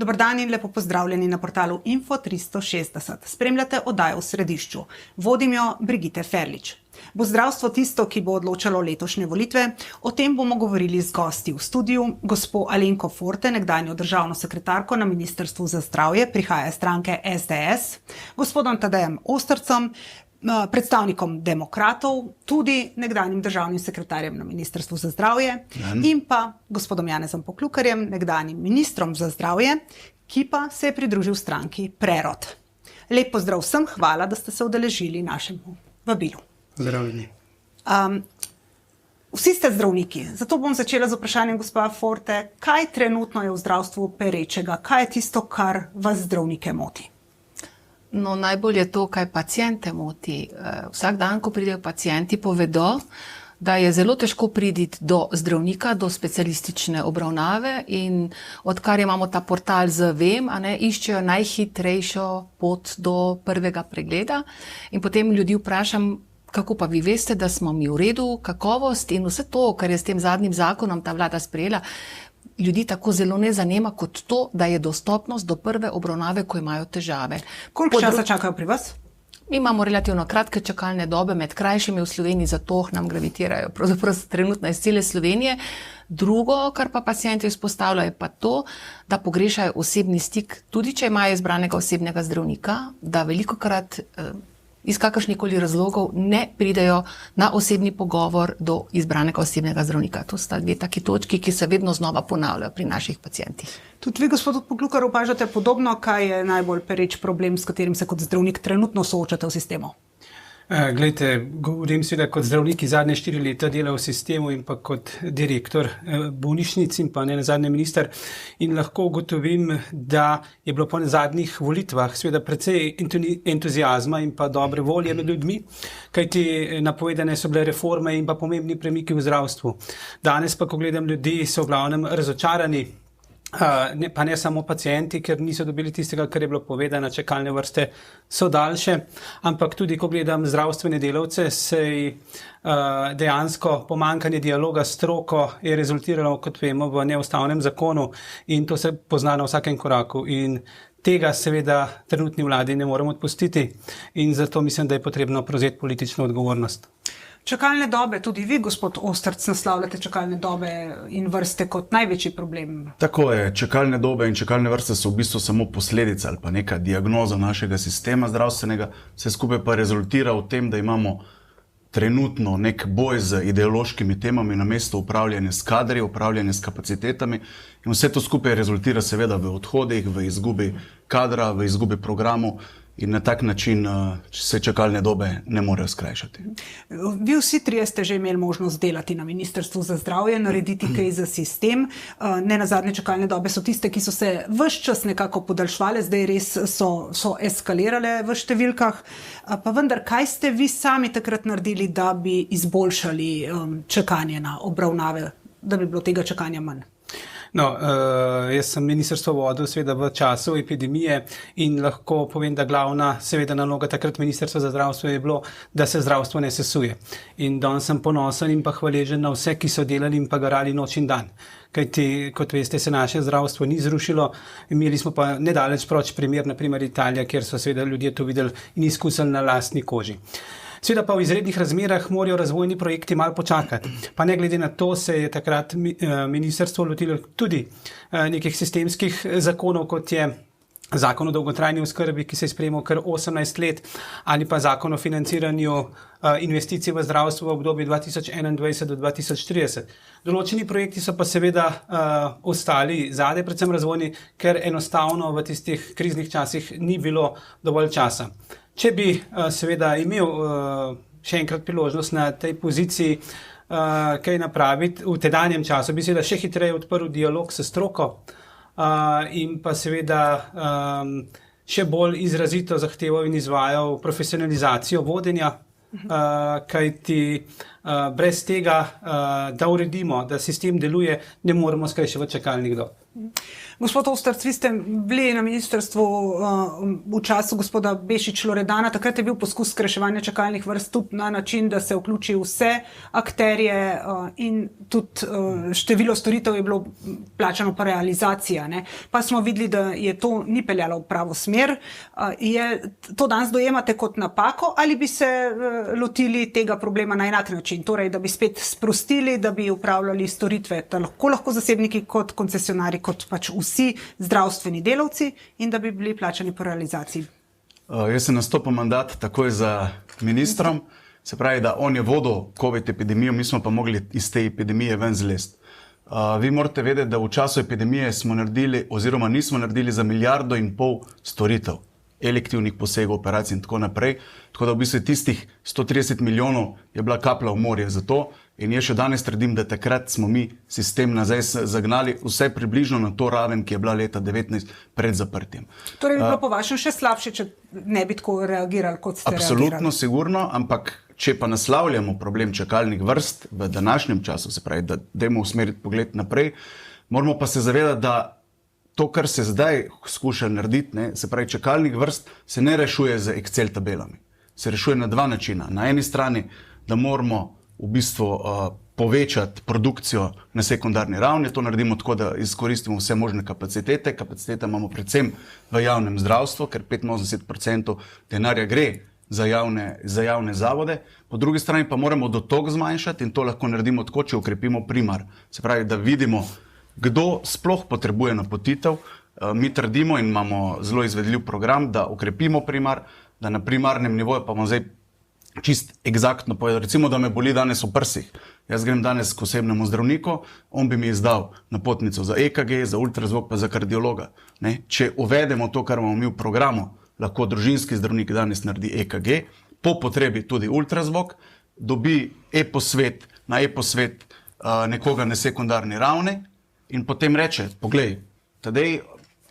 Dober dan in lepo pozdravljeni na portalu Info 360. Spremljate oddajo v središču. Vodim jo Brigitte Ferlič. Bo zdravstvo tisto, ki bo odločalo letošnje volitve? O tem bomo govorili z gosti v studiu. Gospo Alenko Forte, nekdanjo državno sekretarko na Ministrstvu za zdravje, prihaja iz stranke SDS, gospodom Tadejem Ostrcem, predstavnikom demokratov, tudi nekdanjim državnim sekretarjem na Ministrstvu za zdravje in pa gospodom Janezom Poklukarjem, nekdanjim ministrom za zdravje, ki pa se je pridružil stranki Prerod. Lep pozdrav vsem, hvala, da ste se udeležili našemu vabilu. Zdravljeni. Vsi ste zdravniki, zato bom začela z vprašanjem gospa Forte, kaj trenutno je v zdravstvu perečega, kaj je tisto, kar vas zdravnike moti? No, najbolj je to, kaj paciente moti. Vsak dan, ko pridejo pacienti, povedo, da je zelo težko priti do zdravnika, do specialistične obravnave in odkar imamo ta portal z Vem, iščejo najhitrejšo pot do prvega pregleda in potem ljudi vprašam, kako pa vi veste, da smo mi v redu, kakovost in vse to, kar je s tem zadnjim zakonom ta vlada sprejela, ljudi tako zelo ne zanima kot to, da je dostopnost do prve obravnave, ko imajo težave. Koliko časa čakajo pri vas? Mi imamo relativno kratke čakalne dobe, med krajšimi v Sloveniji, zato nam gravitirajo pravzaprav trenutno iz cele Slovenije. Drugo, kar pa pacienti izpostavljajo, je pa to, da pogrešajo osebni stik, tudi če imajo izbranega osebnega zdravnika, da velikokrat iz kakršnikoli razlogov ne pridejo na osebni pogovor do izbranega osebnega zdravnika. To sta dve taki točki, ki se vedno znova ponavljajo pri naših pacientih. Tudi vi, gospod Poklukar, opažate podobno, kaj je najbolj pereč problem, s katerim se kot zdravnik trenutno soočate v sistemu? Glejte, govorim seveda kot zdravnik, ki zadnje 4 leta dela v sistemu in pa kot direktor bolnišnic in pa ne nazadnje minister in lahko ugotovim, da je bilo po zadnjih volitvah seveda precej entuziazma in pa dobre volje med ljudmi, kajti napovedane so bile reforme in pa pomembni premiki v zdravstvu. Danes pa, ko gledam ljudi, so v glavnem razočarani. Pa ne samo pacienti, ker niso dobili tistega, kar je bilo povedano, čakalne vrste so daljše, ampak tudi, ko gledam zdravstvene delavce, se dejansko pomanjkanje dialoga s stroko je rezultiralo, kot vemo, v neustavnem zakonu in to se pozna na vsakem koraku in tega seveda trenutni vladi ne moremo odpustiti in zato mislim, da je potrebno prevzeti politično odgovornost. Čakalne dobe, tudi vi, gospod Ostrc, naslavljate čakalne dobe in vrste kot največji problem. Tako je, čakalne dobe in čakalne vrste so v bistvu samo posledica ali pa neka diagnoza našega sistema zdravstvenega, vse skupaj pa rezultira v tem, da imamo trenutno nek boj z ideološkimi temami namesto upravljanja s kadri, upravljanja s kapacitetami in vse to skupaj rezultira seveda v odhodih, v izgubi kadra, v izgubi programov. In na tak način se čakalne dobe ne morejo skrajšati. Vi vsi trije ste že imeli možnost delati na Ministrstvu za zdravje, narediti kaj za sistem. Ne nazadnje čakalne dobe so tiste, ki so se ves čas nekako podaljšvale, zdaj res so eskalirale v številkah. Pa vendar, kaj ste vi sami takrat naredili, da bi izboljšali čakanje na obravnave, da bi bilo tega čakanja manj? No, jaz sem ministrstvo vodil seveda v času epidemije in lahko povem, da glavna seveda naloga takrat Ministrstva za zdravstvo je bilo, da se zdravstvo ne sesuje. In danes sem ponosen in pa hvaležen na vse, ki so delali in pa garali noč in dan. Kajti, kot veste, se naše zdravstvo ni zrušilo, imeli smo pa nedaleč proč primer, naprimer Italija, kjer so seveda ljudje to videli in izkusili na lastni koži. Seveda pa v izrednih razmerah morajo razvojni projekti malo počakati. Pa ne glede na to se je takrat ministrstvo lotilo tudi nekih sistemskih zakonov, kot je zakon o dolgotrajni oskrbi, ki se je sprejemal kar 18 let, ali pa zakon o financiranju investicij v zdravstvo v obdobju 2021 do 2030. Določeni projekti so pa seveda ostali zadaj, predvsem razvojni, ker enostavno v tistih kriznih časih ni bilo dovolj časa. Če bi seveda imel še enkrat priložnost na tej poziciji kaj napraviti v tedanjem času, bi seveda še hitreje odprl dialog s stroko in pa seveda še bolj izrazito zahteval in izvajal profesionalizacijo vodenja, kajti brez tega, da uredimo, da sistem deluje, ne moremo skrajševati čakalnih dob. Gospod Osterc, vi ste bili na ministrstvu v času gospoda Bešič-Loredana. Takrat je bil poskus skrajševanja čakalnih vrst tudi na način, da se vključi vse akterje in tudi število storitev je bilo plačano po realizacija. Ne? Pa smo videli, da je to ni peljalo v pravo smer. To danes dojemate kot napako ali bi se lotili tega problema na enak način? Torej, da bi spet sprostili, da bi upravljali storitve lahko zasebniki kot koncesionari, kot pač vsi zdravstveni delavci in da bi bili plačani po realizaciji. Jaz sem nastopil mandat takoj za ministrom, se pravi, da on je vodil COVID epidemijo, mi smo pa mogli iz te epidemije ven zlesti. Vi morate vedeti, da v času epidemije smo naredili oziroma nismo naredili za 1,5 milijarde storitev, elektivnih posegov, operacij in tako naprej. Tako da v bistvu tistih 130 milijonov je bila kaplja v morje za to in jaz še danes trdim, da takrat smo mi sistem nazaj zagnali vse približno na to raven, ki je bila leta 2019 pred zaprtjem. Torej bi bilo po vašem še slabše, če ne bi tako reagirali, kot ste Absolutno, reagirali? sigurno, ampak če pa naslavljamo problem čakalnih vrst v današnjem času, se pravi, da dajmo usmeriti pogled naprej, moramo pa se zavedati, da to, kar se zdaj skuša narediti, se pravi, čakalnih vrst se ne rešuje z Excel tabelami. Se rešuje na 2 načina. Na eni strani, da moramo v bistvu povečati produkcijo na sekundarni ravni, to naredimo tako, da izkoristimo vse možne kapacitete. Kapacitete imamo predvsem v javnem zdravstvu, ker 85% denarja gre za javne zavode. Po drugi strani pa moramo dotok zmanjšati in to lahko naredimo tako, če ukrepimo primar. Se pravi, da vidimo, kdo sploh potrebuje napotitev. Mi trdimo in imamo zelo izvedljiv program, da ukrepimo primar, da na primarnem nivoju, pa bomo zdaj čist egzaktno povedal, recimo, da me boli danes v prsih. Jaz grem danes k osebnemu zdravniku, on bi mi izdal napotnico za EKG, za ultrazvok pa za kardiologa. Ne? Če uvedemo to, kar imamo mi v programu, lahko družinski zdravnik danes naredi EKG, po potrebi tudi ultrazvok, dobi e-posvet na e-posvet nekoga na sekundarni ravni in potem reče, poglej, tedej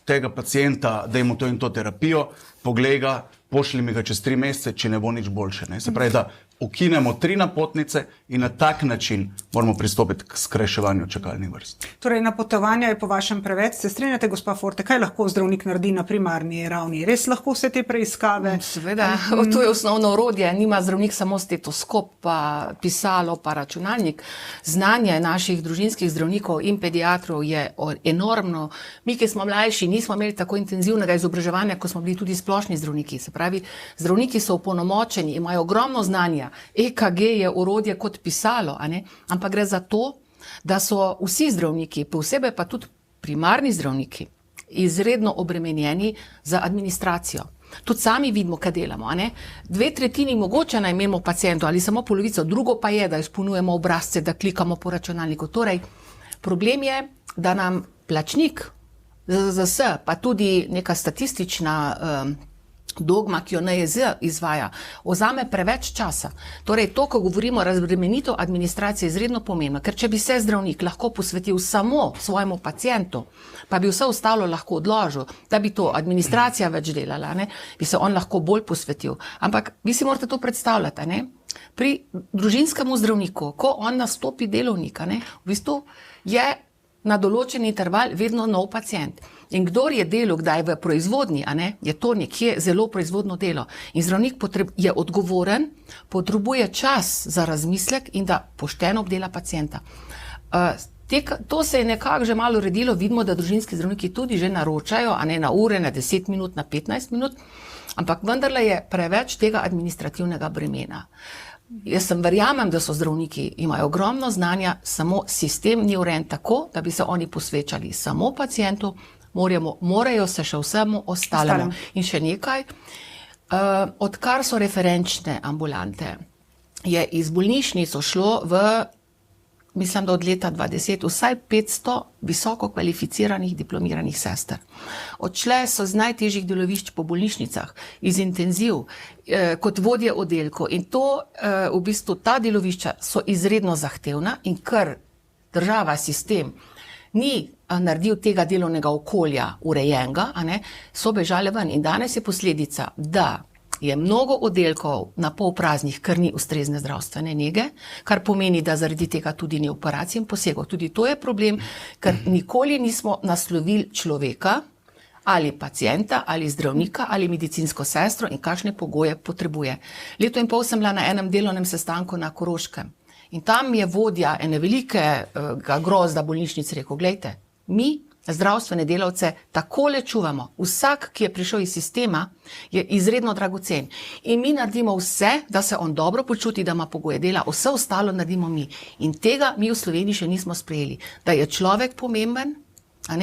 tega pacienta, dajmo to in to terapijo, poglej ga, pošli mi ga čez 3 mesece, če ne bo nič boljše. Ne? Se pravi, da ukinemo 3 napotnice in na tak način moramo pristopiti k skrajševanju čakalnih vrst. Torej, napotovanja je po vašem preveč. Se strinjate, gospa Forte, kaj lahko zdravnik naredi na primarni ravni? Res lahko vse te preiskave? Seveda, to je osnovno orodje. Nima zdravnik samo stetoskop, pa pisalo, pa računalnik. Znanje naših družinskih zdravnikov in pediatrov je enormno. Mi, ki smo mlajši, nismo imeli tako intenzivnega izobraževanja, kot smo bili tudi splošni zdravniki. Se pravi, zdravniki so opolnomočeni, imajo ogromno znanja. EKG je orodje kot pisalo, ampak gre za to, da so vsi zdravniki, posebej pa tudi primarni zdravniki, izredno obremenjeni za administracijo. Tudi sami vidimo, kaj delamo. 2/3 mogoče naj imamo pacientov ali samo polovico, drugo pa je, da izpolnjujemo obrazce, da klikamo po računalniku. Torej, problem je, da nam plačnik, ZZZS, pa tudi neka statistična dogma, ki jo NIJZ izvaja, vzame preveč časa. Torej, to, ko govorimo o razbremenitev administracije, je izredno pomembno, ker če bi se zdravnik lahko posvetil samo svojemu pacientu, pa bi vse ostalo lahko odložil, da bi to administracija več delala, bi se on lahko bolj posvetil. Ampak vi si morate to predstavljati, pri družinskemu zdravniku, ko on nastopi delovnika, v bistvu je na določen interval vedno nov pacient. In kdor je delal kdaj v proizvodnji, je to nekje zelo proizvodno delo. In zdravnik je odgovoren, potrebuje čas za razmislek in da pošteno obdela pacienta. To se je nekako že malo uredilo, vidimo, da družinski zdravniki tudi že naročajo, na ure, na 10 minut, na 15 minut, ampak vendarle je preveč tega administrativnega bremena. Jaz verjamem, da so zdravniki, imajo ogromno znanja, samo sistem ni urejen tako, da bi se oni posvečali samo pacientu, morajo se še vsemu ostalemu. In še nekaj, odkar so referenčne ambulante, je iz bolnišnic šlo v, mislim, da od leta 2010, vsaj 500 visoko kvalificiranih diplomiranih sester. Odšle so z najtežjih delovišč po bolnišnicah, iz intenziv, kot vodje oddelkov. In to, v bistvu, ta delovišča so izredno zahtevna in ker država, sistem, ni naredil tega delovnega okolja urejenega, so bežale ven. In danes je posledica, da je mnogo oddelkov na pol praznih, ker ni ustrezne zdravstvene nege, kar pomeni, da zaradi tega tudi ni operacij in posegov. Tudi to je problem, ker nikoli nismo naslovili človeka ali pacienta, ali zdravnika, ali medicinsko sestro in kakšne pogoje potrebuje. Leto in pol sem bila na enem delovnem sestanku na Koroškem in tam je vodja ene velikega grozda bolnišnice rekel, glejte, mi zdravstvene delavce takole čuvamo. Vsak, ki je prišel iz sistema, je izredno dragocen. In mi naredimo vse, da se on dobro počuti, da ima pogoje dela, vse ostalo naredimo mi. In tega mi v Sloveniji še nismo sprejeli. Da je človek pomemben,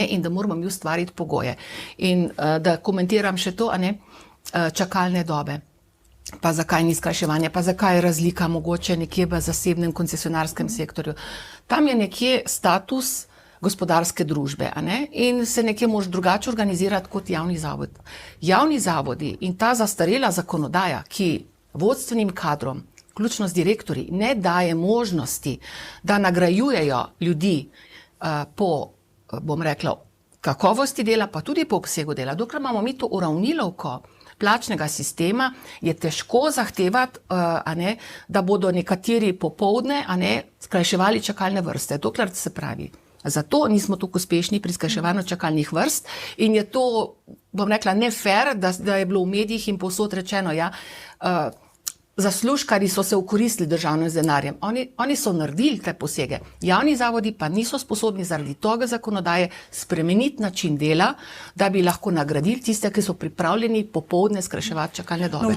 in da moramo mi ustvariti pogoje. In da komentiram še to, čakalne dobe. Pa zakaj ni skrajševanje, pa zakaj je razlika mogoče nekje v zasebnem koncesionarskem sektorju. Tam je nekje status gospodarske družbe, in se nekje moraš drugače organizirati kot javni zavod. Javni zavodi in ta zastarela zakonodaja, ki vodstvenim kadrom, vključno z direktorji, ne daje možnosti, da nagrajujejo ljudi po, bom rekla, kakovosti dela, pa tudi po obsegu dela. Dokler imamo mi to uravnilovko plačnega sistema, je težko zahtevati, da bodo nekateri popoldne skrajševali čakalne vrste. Dokler se pravi. Zato nismo tako uspešni pri skrajševanju čakalnih vrst in je to, bom rekla, ne fair, da je bilo v medijih in povsod rečeno, zaslužkarji so se okoristili državnim denarjem. Oni so naredili te posege. Javni zavodi pa niso sposobni zaradi toga zakonodaje spremeniti način dela, da bi lahko nagradili tiste, ki so pripravljeni popoldne skrajševati čakalne dobe.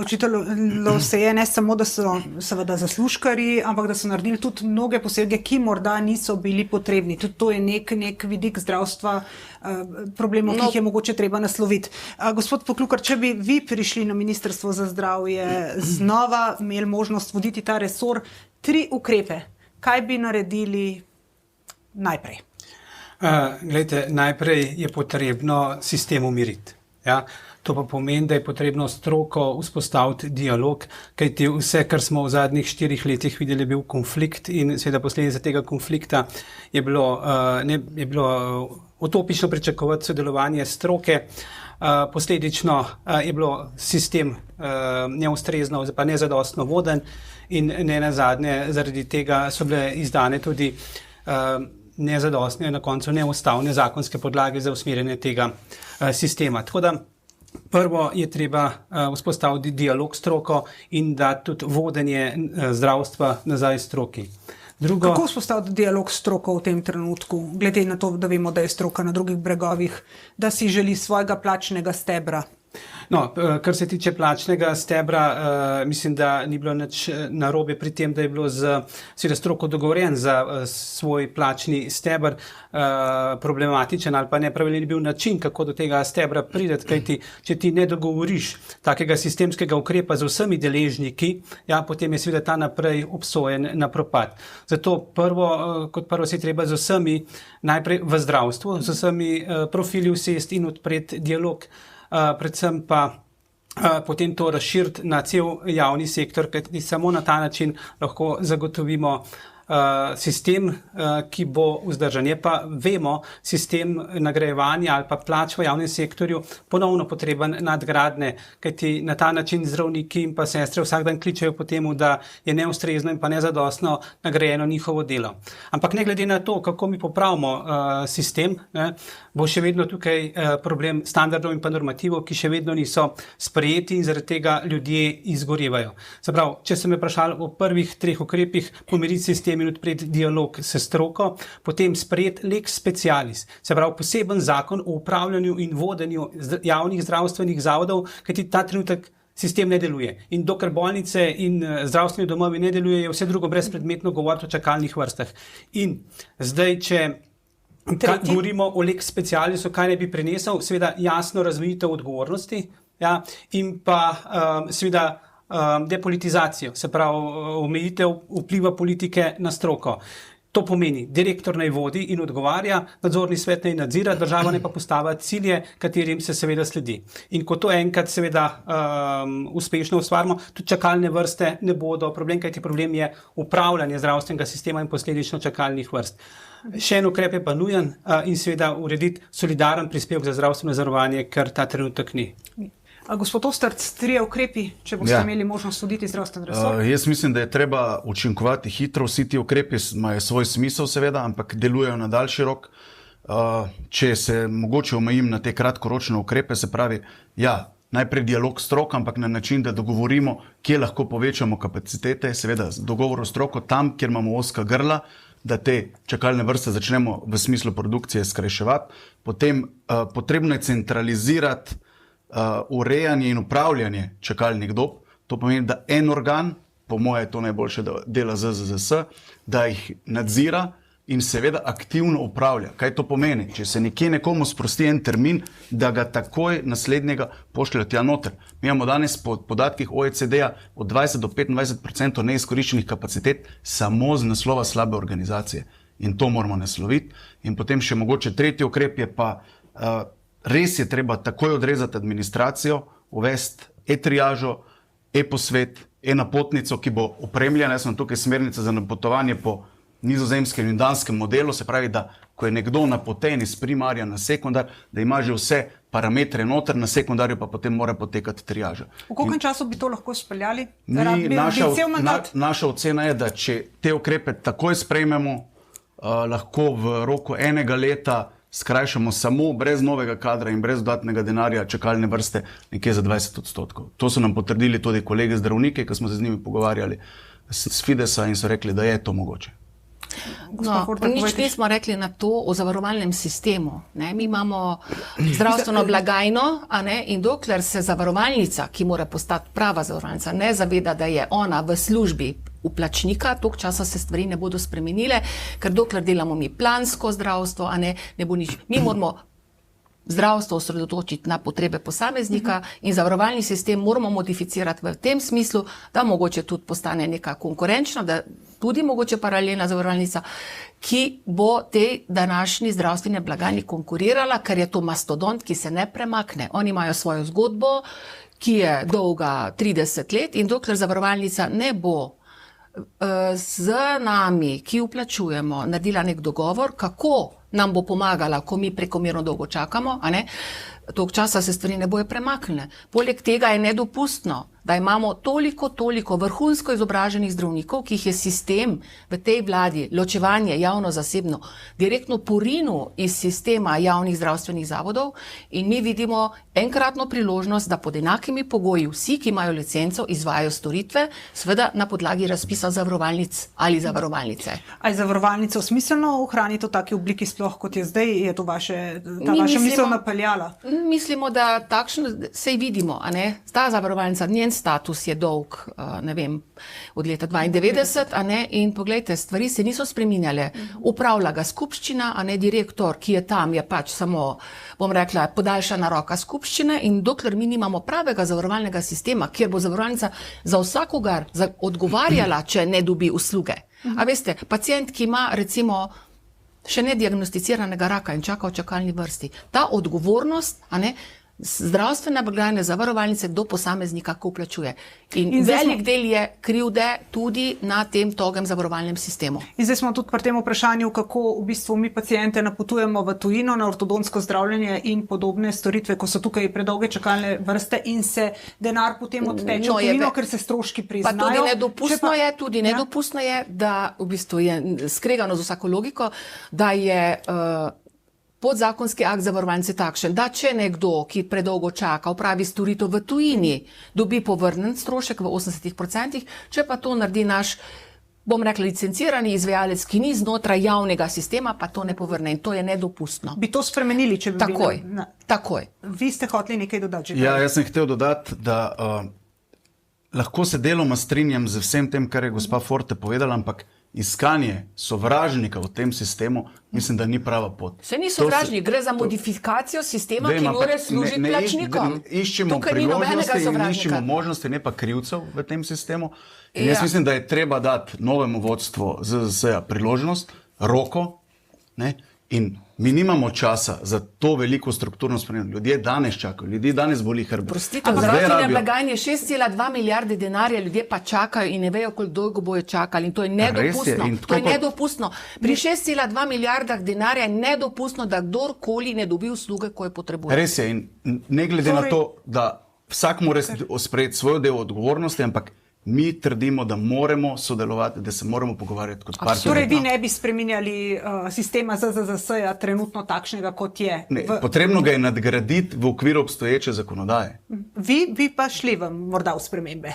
Očitalo se je ne samo, da so seveda zaslužkarji, ampak da so naredili tudi mnoge posege, ki morda niso bili potrebni. Tudi to je nek vidik zdravstva, problemov, ki jih je mogoče treba nasloviti. Gospod Poklukar, če bi vi prišli na Ministrstvo za zdravje znova imeli možnost voditi ta resor, 3 ukrepe, kaj bi naredili najprej? Glejte, najprej je potrebno sistem umiriti. To pa pomeni, da je potrebno stroko vzpostaviti dialog, kajti vse, kar smo v zadnjih 4 letih videli, je bil konflikt in seveda posledica tega konflikta je bilo utopično pričakovati sodelovanje stroke. Posledično je bilo sistem neustrezno, pa nezadostno voden in ne nazadnje zaradi tega so bile izdane tudi nezadostne, na koncu neustavne zakonske podlage za usmerjanje tega sistema. Tako da prvo je treba vzpostaviti dialog s stroko in dati tudi vodenje zdravstva nazaj stroki. Kako vzpostaviti dialog s stroko v tem trenutku, glede na to, da vemo, da je stroka na drugih bregovih, da si želi svojega plačnega stebra? Kar se tiče plačnega stebra, mislim, da ni bilo nič narobe pri tem, da je bilo z stroko dogovorjen za svoj plačni steber problematičen ali pa nepravilen je bil način, kako do tega stebra prideti, kajti če ti ne dogovoriš takega sistemskega ukrepa z vsemi deležniki, potem je seveda ta naprej obsojen na propad. Zato kot prvo se je treba z vsemi, najprej v zdravstvu, z vsemi profili usesti in odpreti dialog, predvsem pa potem to razširiti na cel javni sektor, kajti samo na ta način lahko zagotovimo sistem, ki bo vzdržan. Je pa, vemo, sistem nagrajevanja ali pa plač v javnem sektorju ponovno potreben nadgradnje, kajti na ta način zdravniki in pa sestre vsak dan kličejo po temu, da je neustrezno in pa nezadostno nagrajeno njihovo delo. Ampak ne glede na to, kako mi popravimo sistem, bo še vedno tukaj problem standardov in pa normativov, ki še vedno niso sprejeti in zaradi tega ljudje izgorevajo. Se pravi, če se me vprašali o prvih 3 ukrepih, pomiriti sistem in odpreti dialog s stroko, potem sprejeti lex specialis, se pravi poseben zakon o upravljanju in vodenju javnih zdravstvenih zavodov, kajti ta trenutek sistem ne deluje. In dokler bolnice in zdravstveni domovi ne delujejo, je vse drugo brezpredmetno govoriti o čakalnih vrstah. In zdaj, če govorimo o lex specialisu, kaj ne bi prinesel, seveda jasno razmejitev odgovornosti, in pa seveda depolitizacijo, se pravi omejitev vpliva politike na stroko. To pomeni, direktor naj vodi in odgovarja, nadzorni svet naj nadzira, država naj pa postavlja cilje, katerim se seveda sledi. In ko to enkrat seveda uspešno ustvarimo, tudi čakalne vrste ne bodo problem, kajti problem je upravljanje zdravstvenega sistema in posledično čakalnih vrst. Še en ukrep je pa nujen in seveda urediti solidaren prispevek za zdravstveno zavarovanje, ker ta trenutek ni. Gospod Ostrc, 3 ukrepi, če boste imeli možnost soditi zdravstveni resor. Jaz mislim, da je treba učinkovati hitro. Vsi ti ukrepi imajo svoj smisel, seveda, ampak delujejo na daljši rok. Če se mogoče omejim na te kratkoročne ukrepe, se pravi, najprej dialog s stroko, ampak na način, da dogovorimo, kje lahko povečamo kapacitete, seveda z dogovorom s stroko, tam, kjer imamo ozka grla, da te čakalne vrste začnemo v smislu produkcije skrajševati. Potem potrebno je centralizirati urejanje in upravljanje čakalnih dob. To pomeni, da en organ, po moje je to najboljše, da dela ZZZS, da jih nadzira in seveda aktivno upravlja. Kaj to pomeni? Če se nekje nekomu sprosti en termin, da ga takoj naslednjega pošljajo tja noter. Mi imamo danes po podatkih OECD-a od 20 do 25% neizkoriščenih kapacitet samo z naslova slabe organizacije. In to moramo nasloviti. In potem še mogoče tretji ukrep je pa, res je treba takoj odrezati administracijo, uvesti e-triažo, e-posvet, e-napotnico, ki bo opremljena. Jaz sem tukaj smernica za napotovanje po nizozemskem in danskem modelu, se pravi, da ko je nekdo napoten iz primarja na sekundar, da ima že vse parametre noter, na sekundarju pa potem mora potekati triaža. V kolkem času bi to lahko speljali? Naša ocena je, da če te ukrepe takoj sprejmemo, lahko v roku enega leta skrajšamo samo brez novega kadra in brez dodatnega denarja čakalne vrste nekje za 20%. To so nam potrdili tudi kolege zdravniki, ki smo se z njimi pogovarjali s Fidesa in so rekli, da je to mogoče. Nič nismo rekli na to o zavarovalnem sistemu. Mi imamo zdravstveno blagajno, in dokler se zavarovalnica, ki mora postati prava zavarovalnica, ne zaveda, da je ona v službi vplačnika, toliko časa se stvari ne bodo spremenile, ker dokler delamo mi plansko zdravstvo, ne bo nič. Mi moramo zdravstvo osredotočiti na potrebe posameznika in zavarovalni sistem moramo modificirati v tem smislu, da mogoče tudi postane neka konkurenčna, da tudi mogoče paralelna zavarovalnica, ki bo tej današnji zdravstveni blagajni konkurirala, ker je to mastodont, ki se ne premakne. Oni imajo svojo zgodbo, ki je dolga 30 let in dokler zavarovalnica ne bo z nami, ki vplačujemo, naredila nek dogovor, kako nam bo pomagala, ko mi prekomerno dolgo čakamo, toliko časa se stvari ne bojo premaknile. Poleg tega je nedopustno, da imamo toliko vrhunsko izobraženih zdravnikov, ki jih je sistem v tej vladi, ločevanje javno-zasebno, direktno porinil iz sistema javnih zdravstvenih zavodov in mi vidimo enkratno priložnost, da pod enakimi pogoji vsi, ki imajo licenco, izvajajo storitve, seveda na podlagi razpisa zavarovalnic ali zavarovalnice. A je zavarovalnico smiselno ohraniti v taki obliki sploh, kot je zdaj? Je to vaša misel napeljala? Mislimo, da takšno, sej vidimo, ta zavarovalnica, njen status je dolg, od leta 92, in poglejte, stvari se niso spreminjale. Upravlja ga skupščina, direktor, ki je tam, je pač samo, bom rekla, podaljšana roka skupščine in dokler mi nimamo pravega zavarovalnega sistema, kjer bo zavarovalnica za vsakogar odgovarjala, če ne dobi usluge. A veste, pacient, ki ima recimo še nediagnosticiranega raka in čaka v čakalni vrsti. Ta odgovornost, zdravstvene blagajne, zavarovalnice do posameznika, ko vplačuje. In velik del je krivde tudi na tem togem zavarovalnem sistemu. In zdaj smo tudi pri tem vprašanju, kako v bistvu mi paciente napotujemo v tujino na ortodontsko zdravljenje in podobne storitve, ko so tukaj predolge čakalne vrste in se denar potem odteče v tujino, ker se stroški priznajo. Pa tudi nedopustno je, da v bistvu je skregano z vsako logiko, da je podzakonski akt zavarovalnice takšen, da če nekdo, ki predolgo čaka, opravi storitev v tujini, dobi povrnen strošek v 80%, če pa to naredi naš, bom rekla, licencirani izvajalec, ki ni znotraj javnega sistema, pa to ne povrne in to je nedopustno. Bi to spremenili, če bi bili? Takoj. Vi ste hoteli nekaj dodati? Ja, jaz sem hotel dodati, da lahko se deloma strinjam z vsem tem, kar je gospa Forte povedala, ampak iskanje sovražnika v tem sistemu, mislim, da ni prava pot. Se ni sovražnik, gre za modifikacijo sistema, ki mora služiti plačnikom. Iščemo priložnosti in iščemo možnosti, ne pa krivcev v tem sistemu. In jaz mislim, da je treba dati novemu vodstvu ZZS-ja priložnost, roko, in mi nimamo časa za to veliko strukturno spremembo. Ljudje danes čakajo, ljudje danes boli hrbet. Prostite, v zdravstvene blagajne 6,2 milijarde denarja, ljudje pa čakajo in ne vejo, koliko dolgo bojo čakali. In to je nedopustno. To je nedopustno. Pri 6,2 milijardah denarja je nedopustno, da kdorkoli ne dobi usluge, ko jo potrebuje. Res je. In ne glede na to, da vsak mora sprejeti svoj del odgovornosti, ampak mi trdimo, da moramo sodelovati, da se moramo pogovarjati kot partnerji. Torej, vi ne bi spreminjali sistema ZZZS-ja trenutno takšnega, kot je? Potrebno ga je nadgraditi v okviru obstoječe zakonodaje. Vi pa šli morda v spremembe?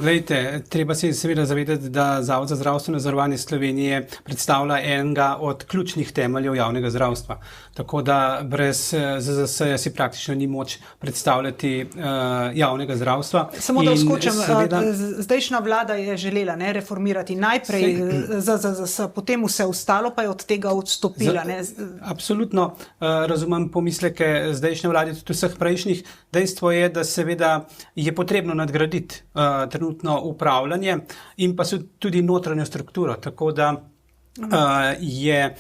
Glejte, treba se seveda zavedati, da Zavod za zdravstveno zavarovanje Slovenije predstavlja enega od ključnih temeljev javnega zdravstva. Tako da brez ZZS-ja si praktično ni moč predstavljati javnega zdravstva. Samo da vskočim, zdajšnja vlada je želela reformirati najprej ZZZS, potem vse ostalo, pa je od tega odstopila. Absolutno razumem pomisleke zdajšnje vlade, tudi vseh prejšnjih. Dejstvo je, da seveda je potrebno nadgraditi trenutno upravljanje in pa tudi notranjo strukturo, tako da je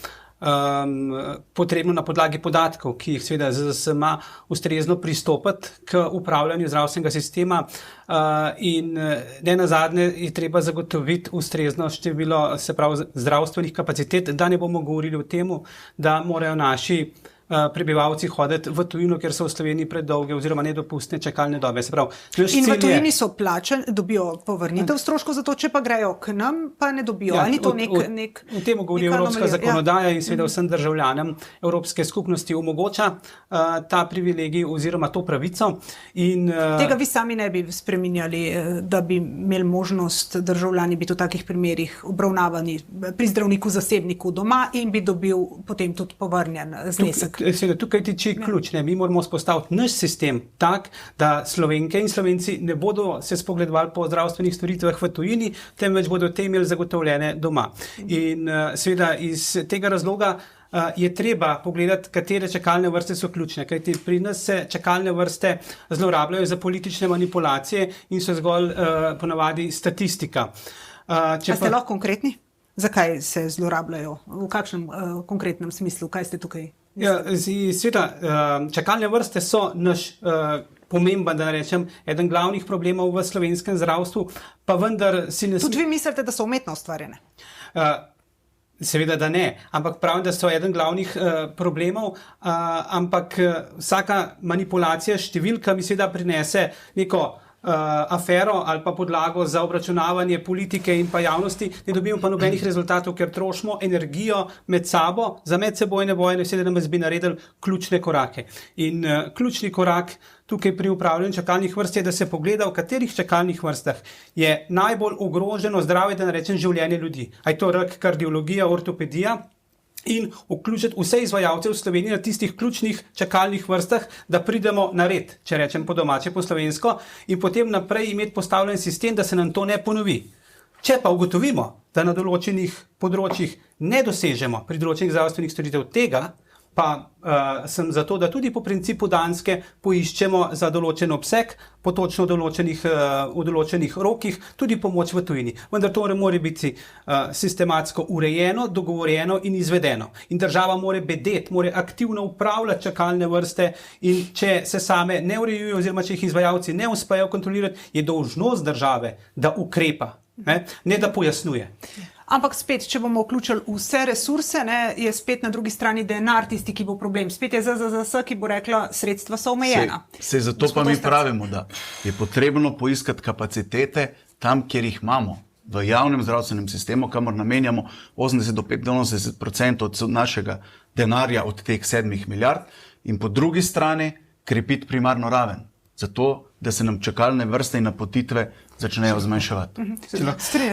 potrebno na podlagi podatkov, ki jih seveda ZZS ima, ustrezno pristopati k upravljanju zdravstvenega sistema in ne nazadnje je treba zagotoviti ustrezno število, se pravi, zdravstvenih kapacitet, da ne bomo govorili o tem, da morajo naši prebivalci hoditi v tujino, ker so v Sloveniji predolge oziroma nedopustne čakalne dobe. Se pravi, in v tujini so plačani, dobijo povrnitev stroškov za to, če pa grejo k nam, pa ne dobijo. Ali ni to o tem govori evropska zakonodaja in seveda vsem državljanom Evropske skupnosti omogoča ta privilegij oziroma to pravico. Tega vi sami ne bi spreminjali, da bi imeli možnost državljani biti v takih primerih obravnavani pri zdravniku zasebniku doma in bi dobil potem tudi povrnjen znesek. Seveda, tukaj tiči ključ. Mi moramo spostaviti naš sistem tak, da Slovenke in Slovenci ne bodo se spogledovali po zdravstvenih storitvah v tujini, temveč bodo te imeli zagotovljene doma. In seveda iz tega razloga je treba pogledati, katere čakalne vrste so ključne, kajti pri nas se čakalne vrste zlorabljajo za politične manipulacije in so zgolj ponavadi statistika. Ste lahko konkretni? Zakaj se zlorabljajo? V kakšnem konkretnem smislu? Kaj ste tukaj? Sveda, čakalne vrste so naš pomemben, da rečem, eden glavnih problemov v slovenskem zdravstvu, pa vendar si ne... Tudi vi mislite, da so umetno ustvarjene? Seveda, da ne, ampak pravim, da so eden glavnih problemov, ampak vsaka manipulacija s številkami seveda prinese neko afero ali pa podlago za obračunavanje politike in pa javnosti, ne dobimo pa nobenih rezultatov, ker trošimo energijo med sabo za medsebojne vojne, vse da nam bi naredili ključne korake. In ključni korak tukaj pri upravljanju čakalnih vrst je, da se pogleda, v katerih čakalnih vrstah je najbolj ogroženo zdravje, da ne rečem življenje ljudi. A je to rak, kardiologija, ortopedija, in vključiti vse izvajalce v Sloveniji na tistih ključnih čakalnih vrstah, da pridemo na red, če rečem po domače, po slovensko, in potem naprej imeti postavljen sistem, da se nam to ne ponovi. Če pa ugotovimo, da na določenih področjih ne dosežemo pri določenih zdravstvenih storitev tega, pa sem zato, da tudi po principu Danske poiščemo za določen obseg, po točno v določenih rokih, tudi pomoč v tujini. Vendar to mora biti sistematsko urejeno, dogovorjeno in izvedeno. In država mora bedeti, mora aktivno upravljati čakalne vrste in če se same ne urejujo oziroma če jih izvajalci ne uspejo kontrolirati, je dolžnost države, da ukrepa, ne da pojasnjuje. Ampak spet, če bomo vključili vse resurse, je spet na drugi strani denar tisti, ki bo problem. Spet je ZZZS, ki bo rekla, sredstva so omejena. Zato pa mi pravimo, da je potrebno poiskati kapacitete tam, kjer jih imamo. V javnem zdravstvenem sistemu, kamor namenjamo 80 do 85% od našega denarja od teh 7 milijard in po drugi strani krepiti primarno raven. Zato, da se nam čakalne vrste in napotitve začnejo zmanjševati.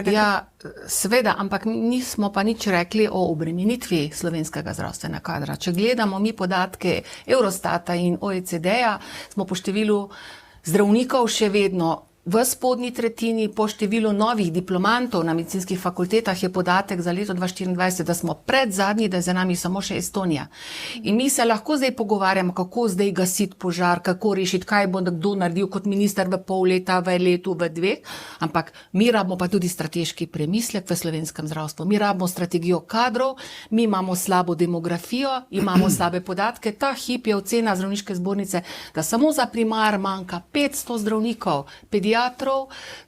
Ja, seveda, ampak nismo pa nič rekli o obremenitvi slovenskega zdravstvenega kadra. Če gledamo mi podatke Eurostata in OECD-ja, smo po številu zdravnikov še vedno v spodnji tretjini, po številu novih diplomantov na medicinskih fakultetah je podatek za leto 2024, da smo pred zadnji, da je za nami samo še Estonija. In mi se lahko zdaj pogovarjamo, kako zdaj gasiti požar, kako rešiti, kaj bo kdo naredil kot minister v pol leta, v letu, v 2, ampak mi rabimo pa tudi strateški premislek v slovenskem zdravstvu. Mi rabimo strategijo kadrov, mi imamo slabo demografijo, imamo slabe podatke. Ta hip je ocena zdravniške zbornice, da samo za primar manjka 500 zdravnikov, pediatrov,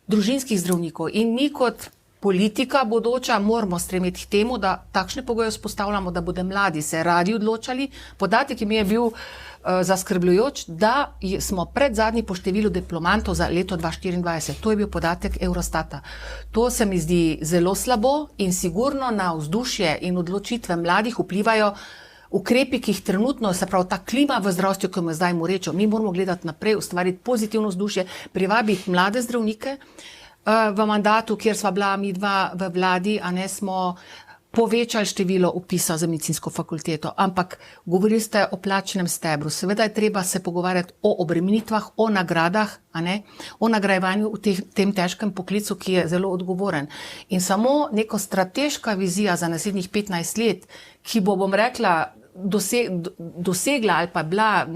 družinskih zdravnikov in mi kot politika bodoča, moramo stremeti k temu, da takšne pogoje vzpostavljamo, da bodo mladi se radi odločali. Podatek, ki mi je bil zaskrbljujoč, da smo pred zadnji po številu diplomantov za leto 2024. To je bil podatek Eurostata. To se mi zdi zelo slabo in sigurno na vzdušje in odločitve mladih vplivajo ukrepi, ki jih trenutno, se pravi ta klima v zdravstvu, ki jo zdaj mu rečemo, mi moramo gledati naprej, ustvariti pozitivno vzdušje, privabiti mlade zdravnike. V mandatu, kjer sva bila mi dva v vladi, a ne, smo povečali število upisa za medicinsko fakulteto, ampak govorili ste o plačnem stebru. Seveda je treba se pogovarjati o obremenitvah, o nagradah, a ne, o nagrajevanju v tem težkem poklicu, ki je zelo odgovoren. In samo neko strateška vizija za naslednjih 15 let, ki bo, bom rekla, dosegla ali pa bila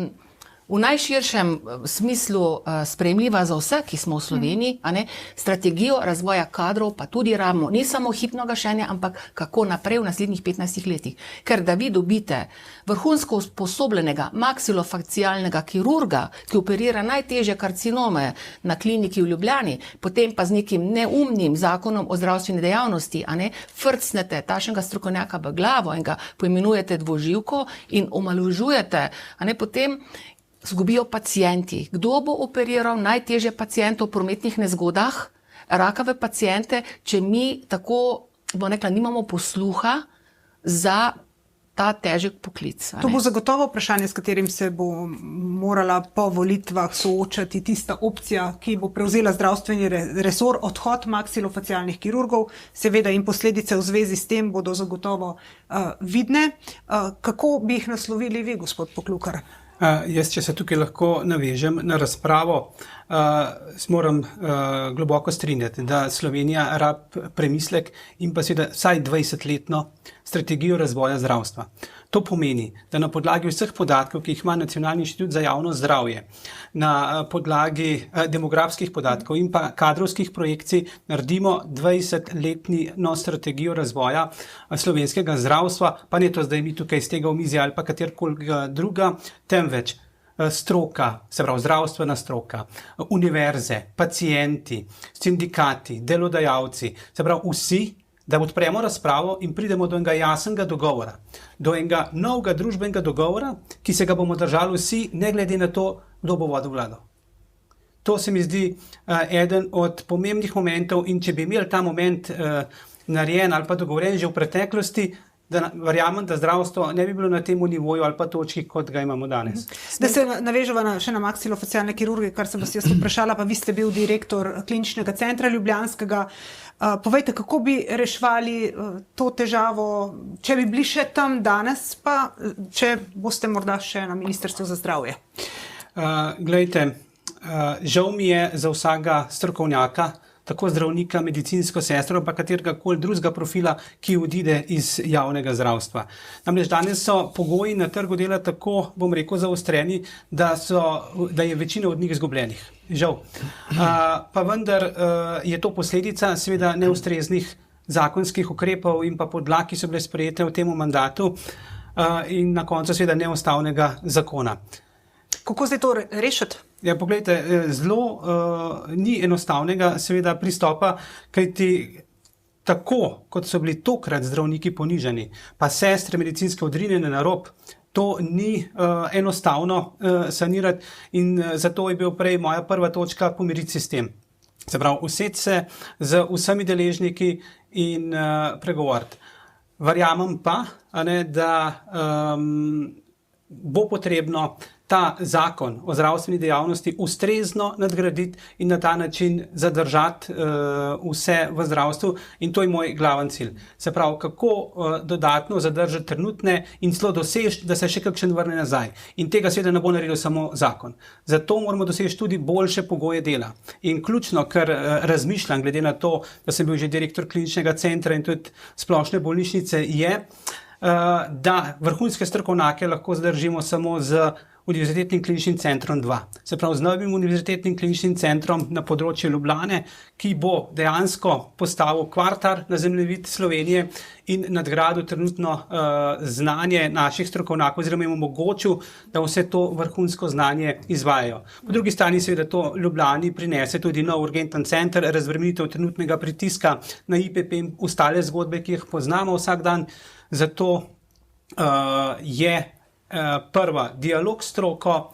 v najširšem smislu sprejemljiva za vse, ki smo v Sloveniji, a ne, strategijo razvoja kadrov, pa tudi rabimo ni samo hipno gašenje, ampak kako naprej v naslednjih 15 letih. Ker da vi dobite vrhunsko usposobljenega maksilofacialnega kirurga, ki operira najtežje karcinome na kliniki v Ljubljani, potem pa z nekim neumnim zakonom o zdravstveni dejavnosti, a ne, frcnete tašnega strokovnjaka v glavo in ga poimenujete dvoživko in omalovažujete, a ne, potem zgubijo pacienti. Kdo bo operiral najtežje pacientov v prometnih nezgodah, rakave paciente, če mi tako, bom rekla, nimamo posluha za ta težek poklic. To bo zagotovo vprašanje, s katerim se bo morala po volitvah soočati tista opcija, ki bo prevzela zdravstveni resor, odhod maksilofacialnih kirurgov, seveda in posledice v zvezi s tem bodo zagotovo vidne. Kako bi jih naslovili vi, gospod Poklukar? Jaz, če se tukaj lahko navežem na razpravo, moram globoko strinjati, da Slovenija rab premislek in pa seveda vsaj 20-letno strategijo razvoja zdravstva. To pomeni, da na podlagi vseh podatkov, ki jih ima Nacionalni inštitut za javno zdravje, na podlagi demografskih podatkov in pa kadrovskih projekcij naredimo 20-letno strategijo razvoja slovenskega zdravstva, pa ne to zdaj mi tukaj iz tega omizja ali pa katerkoli druga, temveč stroka, se pravi zdravstvena stroka, univerze, pacienti, sindikati, delodajalci, se pravi vsi, da odpremo razpravo in pridemo do enega jasnega dogovora, do enega novega družbenega dogovora, ki se ga bomo držali vsi, ne glede na to, kdo bo vodil vlado. To se mi zdi eden od pomembnih momentov in če bi imeli ta moment narejen ali pa dogovoren že v preteklosti, da verjamem, da zdravstvo ne bi bilo na tem nivoju ali pa točki, kot ga imamo danes. Da se naveževa še na maksilofacialne kirurge, kar sem vas jaz vprašala, pa vi ste bil direktor Kliničnega centra ljubljanskega. Povejte, kako bi reševali to težavo, če bi bili še tam danes, pa če boste morda še na Ministrstvu za zdravje? Glejte, žal mi je za vsakega strokovnjaka, tako zdravnika, medicinsko sestro, pa katerega koli drugega profila, ki odide iz javnega zdravstva. Namreč danes so pogoji na trgu dela tako, bom rekel, zaostreni, da je večina od njih izgubljenih. Žal. Pa vendar je to posledica seveda neustreznih zakonskih ukrepov in pa podlag, ki so bile sprejete v tem mandatu in na koncu seveda neustavnega zakona. Kako zdaj to rešiti? Ja, poglejte, zelo ni enostavnega seveda pristopa, kajti tako, kot so bili tokrat zdravniki ponižani, pa sestre medicinske odrinjene na rob, to ni enostavno sanirati in zato je bil prej moja prva točka pomiriti sistem. Se pravi, usesti se z vsemi deležniki in pregovoriti. Verjamem pa, da bo potrebno ta zakon o zdravstveni dejavnosti ustrezno nadgraditi in na ta način zadržati vse v zdravstvu in to je moj glaven cilj. Se pravi, kako dodatno zadržati trenutne in celo doseči, da se še kakšen vrne nazaj. In tega seveda ne bo naredil samo zakon. Zato moramo doseči tudi boljše pogoje dela. In ključno, kar razmišljam, glede na to, da sem bil že direktor Kliničnega centra in tudi splošne bolnišnice, je, da vrhunske strokovnjake lahko zadržimo samo z Univerzitetnim kliničnim centrom 2. Se pravi, z novim univerzitetnim kliničnim centrom na področju Ljubljane, ki bo dejansko postavil kvartar na zemljevid Slovenije in nadgradil trenutno znanje naših strokovnjakov, oziroma jim omogočil, da vse to vrhunsko znanje izvajajo. Po drugi strani seveda to Ljubljani prinese tudi nov urgenten center, razbremenitev trenutnega pritiska na IPP in ostale zgodbe, ki jih poznamo vsak dan. Zato je prva dialog s stroko,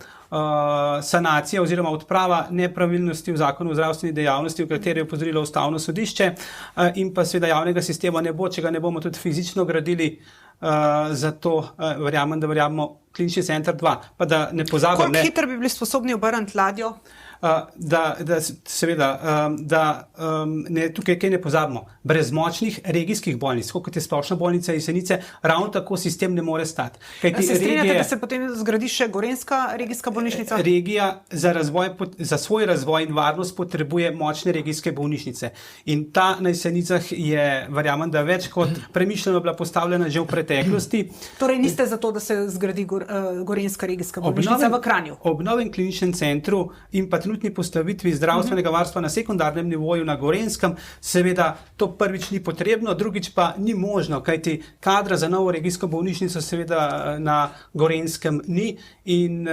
sanacija oziroma odprava nepravilnosti v zakonu o zdravstveni dejavnosti, v kateri je opozorilo Ustavno sodišče, in pa seveda javnega sistema ne bo, če ga ne bomo tudi fizično gradili. Zato verjamem, da verjamemo klinični center 2. Pa da ne pozabim, koliko hitro bi bili sposobni obrniti ladjo? Tukaj kaj ne pozabimo, brez močnih regijskih bolnic, kot je Splošna bolnica Jesenice, ravno tako sistem ne more stati. Se strinjate, da se potem zgradi še Gorenjska regijska bolnišnica? Regija za svoj razvoj in varnost potrebuje močne regijske bolnišnice. In ta na Jesenicah je, verjamem, da več kot premišljeno bila postavljena že v preteklosti. Torej niste za to, da se zgradi Gorenjska regijska bolnišnica v Kranju? Ob novem kliničnem centru in pa trenutni postavitvi zdravstvenega varstva na sekundarnem nivoju na Gorenjskem, seveda to prvič ni potrebno, drugič pa ni možno, kajti kadra za novo regijsko bolnišnico seveda na Gorenjskem ni in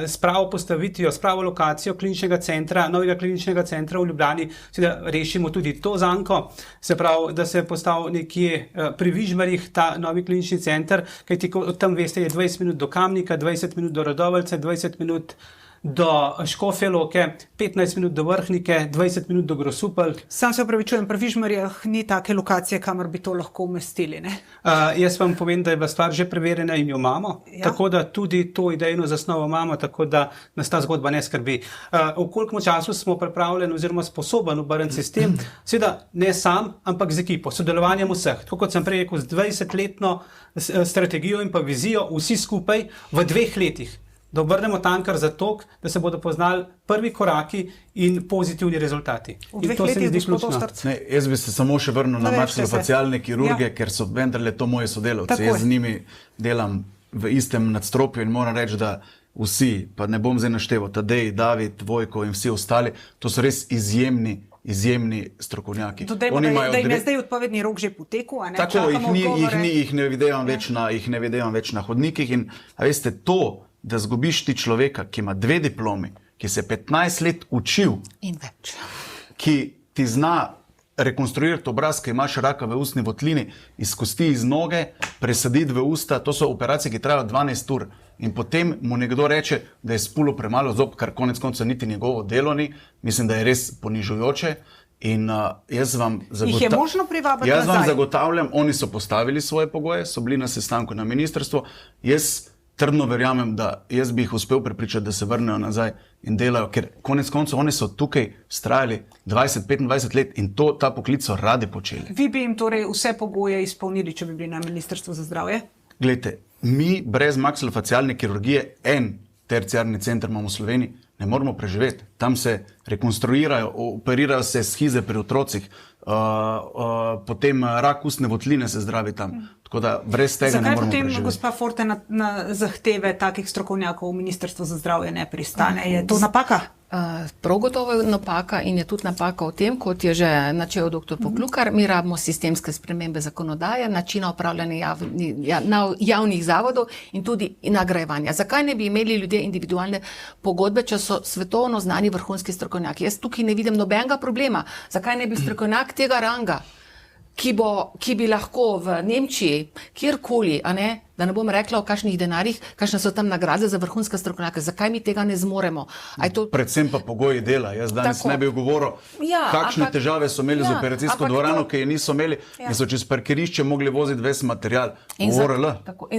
s pravo postavitvijo, s pravo lokacijo kliničnega centra, novega kliničnega centra v Ljubljani, seveda rešimo tudi to zanko, se pravi, da se postavi nekje pri Vižmarjih ta novi klinični center, kajti tam veste, je 20 minut do Kamnika, 20 minut do Radoveljca, 20 minut do Škofje Loke, 15 minut do Vrhnike, 20 minut do Grosuplj. Sam se opravičujem, pri Vižmarjah ni take lokacije, kamor bi to lahko umestili, ne? Jaz vam povem, da je bila stvar že preverjena in jo imamo, tako da tudi to idejno zasnovo imamo, tako da nas ta zgodba ne skrbi. V kolikmu času smo pripravljeni oziroma sposoben obrniti sistem, seveda ne sam, ampak z ekipo, sodelovanjem vseh. Tako kot sem prej rekel, z 20-letno strategijo in pa vizijo, vsi skupaj v 2 letih. Da obrnemo tankar za tok, da se bodo poznali prvi koraki in pozitivni rezultati. V 2 letih, gospod Ostrc? Jaz bi se samo še vrnil na maksilofacialne kirurge, ker so vendarle to moji sodelavci. Jaz z njimi delam v istem nadstropju in moram reči, da vsi, pa ne bom zdaj našteval, Tadej, David, Vojko in vsi ostali, to so res izjemni strokovnjaki. Da jim je zdaj odpovedni rok že potekel, a ne? Tako, jih ne videvam več na hodnikih in a veste, to, da zgubiš ti človeka, ki ima 2 diplomi, ki se 15 let učil in več, ki ti zna rekonstruirati obraz, ki imaš raka v ustni votlini, iz kosti iz noge, presaditi v usta, to so operacije, ki trajajo 12 ur. In potem mu nekdo reče, da je spulo premalo zob, kar konec konca niti njegovo delo ni. Mislim, da je res ponižujoče. In jaz vam zagotavljam, oni so postavili svoje pogoje, so bili na sestanku na ministrstvu. Jaz trdno verjamem, da jaz bi jih uspel prepričati, da se vrnejo nazaj in delajo, ker konec koncev oni so tukaj vztrajali 20-25 let in ta poklic so radi počeli. Vi bi jim torej vse pogoje izpolnili, če bi bili na Ministrstvu za zdravje? Glejte, mi brez maksilofacialne kirurgije en terciarni center imamo v Sloveniji, ne moramo preživeti. Tam se rekonstruirajo, operirajo se shize pri otrocih, potem rak ustne votline se zdravi tam. Tako da brez tega ne moramo preživeti. Zakaj potem gospa Forte na zahteve takih strokovnjakov v Ministrstvu za zdravje ne pristane? Je to napaka? Prav gotovo je napaka in je tudi napaka v tem, kot je že načel dr. Poklukar, mi rabimo sistemske spremembe zakonodaje, načina upravljanja javnih zavodov in tudi nagrajevanja. Zakaj ne bi imeli ljudje individualne pogodbe, če so svetovno znani vrhunski strokovnjaki? Jaz tukaj ne vidim nobenega problema. Zakaj ne bi strokovnjak tega ranga, ki bi lahko v Nemčiji, kjerkoli, a ne, da ne bom rekla o kakšnih denarjih, kakšne so tam nagrade za vrhunske strokovnjake, zakaj mi tega ne zmoremo? Predvsem pa pogoji dela. Jaz danes ne bi govoril, kakšne težave so imeli z operacijsko dvorano, ki je niso imeli, in so čez parkirišče mogli voziti ves material. In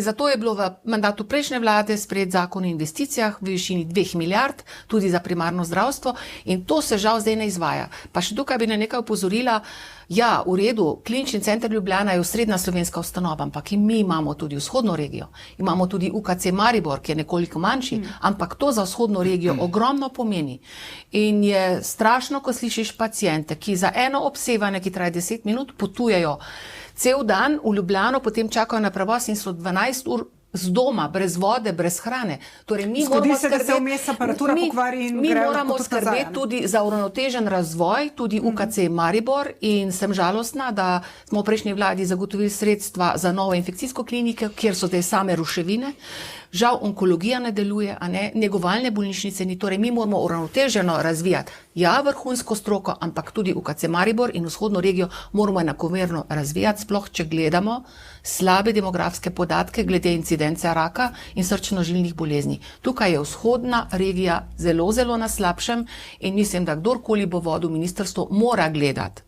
zato je bilo v mandatu prejšnje vlade sprejet zakon o investicijah v višini 2 milijard, tudi za primarno zdravstvo, in to se žal zdaj ne izvaja. Pa še tukaj bi na nekaj opozorila, ja, v redu, Klinični center Ljubljana je osrednja slovenska ustanova, ampak in mi imamo tudi vzhodno regijo. Imamo tudi UKC Maribor, ki je nekoliko manjši, ampak to za vzhodno regijo ogromno pomeni. In je strašno, ko slišiš paciente, ki za eno obsevanje, ki traja 10 minut, potujejo cel dan v Ljubljano, potem čakajo na prevoz in so 12 ur z doma, brez vode, brez hrane. Torej, Zgodi se, da se vmes aparatura pokvari in mi gre moramo lahko tudi skrbeti nazaj, ne? tudi za uravnotežen razvoj, tudi UKC Maribor, in sem žalostna, da smo v prejšnji vladi zagotovili sredstva za novo infekcijsko kliniko, kjer so te same ruševine. Žal onkologija ne deluje, a ne, negovalne bolnišnice ni, torej mi moramo uravnoteženo razvijati, ja, vrhunsko stroko, ampak tudi UKC Maribor in vzhodno regijo moramo enakomerno razvijati, sploh če gledamo slabe demografske podatke glede incidence raka in srčno-žilnih bolezni. Tukaj je vzhodna regija zelo, zelo na slabšem in mislim, da kdorkoli bo vodil ministrstvo, mora gledati